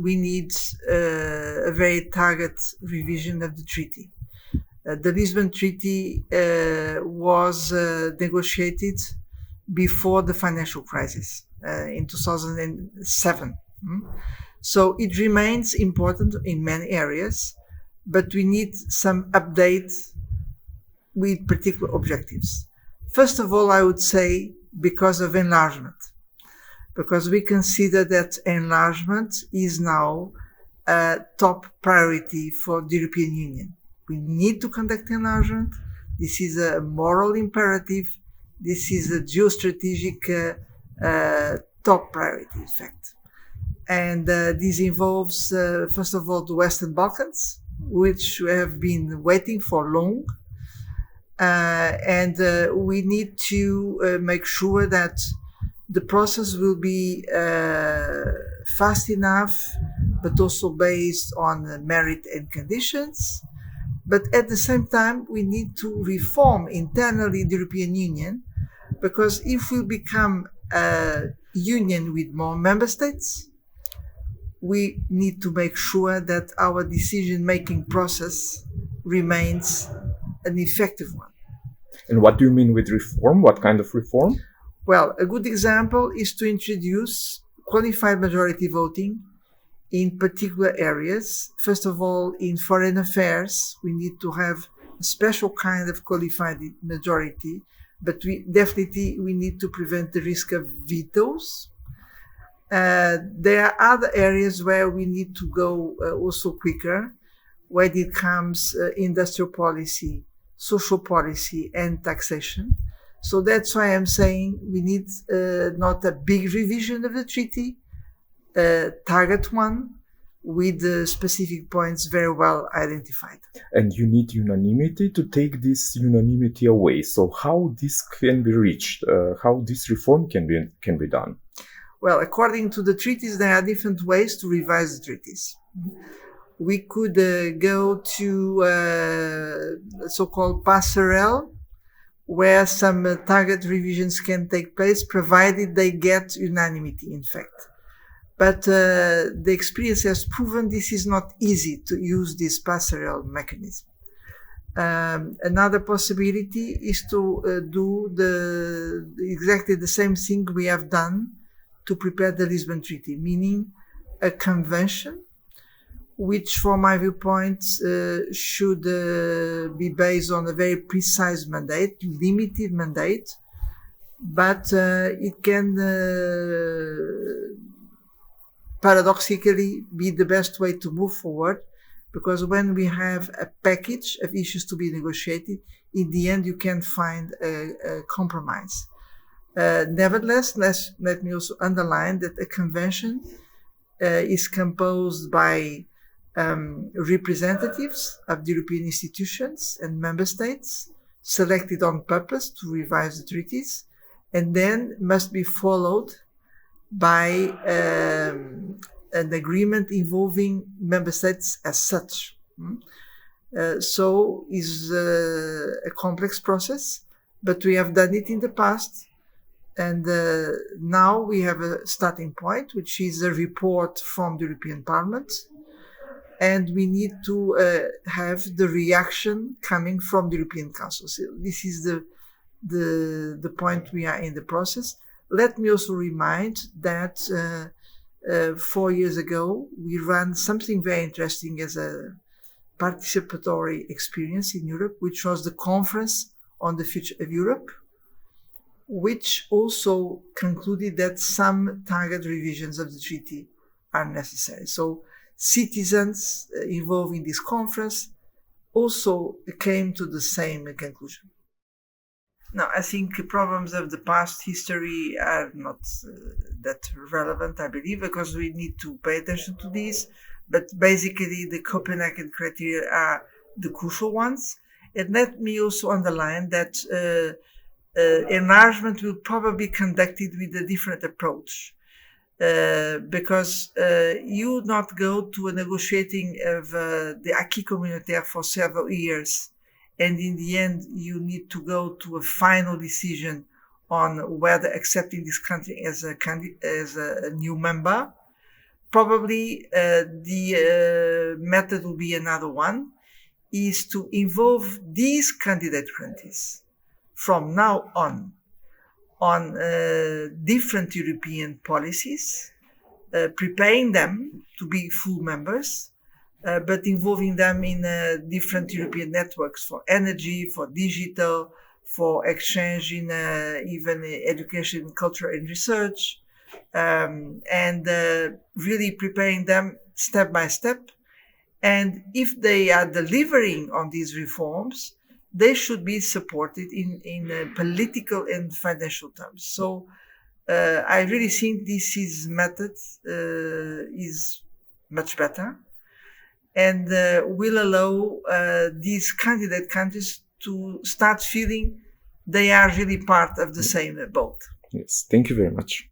we need a very target revision of the treaty. The Lisbon Treaty was negotiated before the financial crisis in 2007. So it remains important in many areas, but we need some update with particular objectives. First of all, I would say because of enlargement, because we consider that enlargement is now a top priority for the European Union. We need to conduct enlargement. This is a moral imperative. This is a geostrategic top priority, in fact. And this involves, first of all, the Western Balkans, which we have been waiting for long. And we need to make sure that the process will be fast enough, but also based on merit and conditions. But at the same time, we need to reform internally the European Union, because if we become a union with more member states, we need to make sure that our decision-making process remains an effective one. And what do you mean with reform? What kind of reform? Well, a good example is to introduce qualified majority voting in particular areas. First of all, in foreign affairs, we need to have a special kind of qualified majority, but we need to prevent the risk of vetoes. There are other areas where we need to go also quicker, when it comes industrial policy, social policy, and taxation. So that's why I'm saying we need not a big revision of the treaty, target one with the specific points very well identified. And you need unanimity to take this unanimity away. So how this can be reached? How this reform can be done? Well, according to the treaties, there are different ways to revise the treaties. We could go to so-called passerelle, where some target revisions can take place, provided they get unanimity, in fact. But the experience has proven this is not easy to use this passerelle mechanism. Another possibility is to do exactly the same thing we have done to prepare the Lisbon Treaty, meaning a convention, which from my viewpoint should be based on a very precise mandate, limited mandate, but it can paradoxically be the best way to move forward, because when we have a package of issues to be negotiated, in the end you can find a compromise. Nevertheless, let me also underline that a convention is composed by representatives of the European institutions and member states selected on purpose to revise the treaties, and then must be followed by an agreement involving member states as such. So is a complex process, but we have done it in the past. And now we have a starting point, which is a report from the European Parliament. And we need to have the reaction coming from the European Council. So this is the point we are in the process. Let me also remind that 4 years ago, we ran something very interesting as a participatory experience in Europe, which was the Conference on the Future of Europe, which also concluded that some target revisions of the treaty are necessary. So citizens involved in this conference also came to the same conclusion. Now, I think problems of the past history are not that relevant, I believe, because we need to pay attention to this. But basically, the Copenhagen criteria are the crucial ones. And let me also underline that enlargement will probably be conducted with a different approach. Because you would not go to a negotiating of the acquis communautaire for several years, and in the end you need to go to a final decision on whether accepting this country as a new member. probably the method will be another one, is to involve these candidate countries from now on different European policies, preparing them to be full members, but involving them in different European networks for energy, for digital, for exchange in even education, culture, and research, and really preparing them step by step. And if they are delivering on these reforms, they should be supported in political and financial terms. So I really think this method is much better and will allow these candidate countries to start feeling they are really part of the same boat. Yes, thank you very much.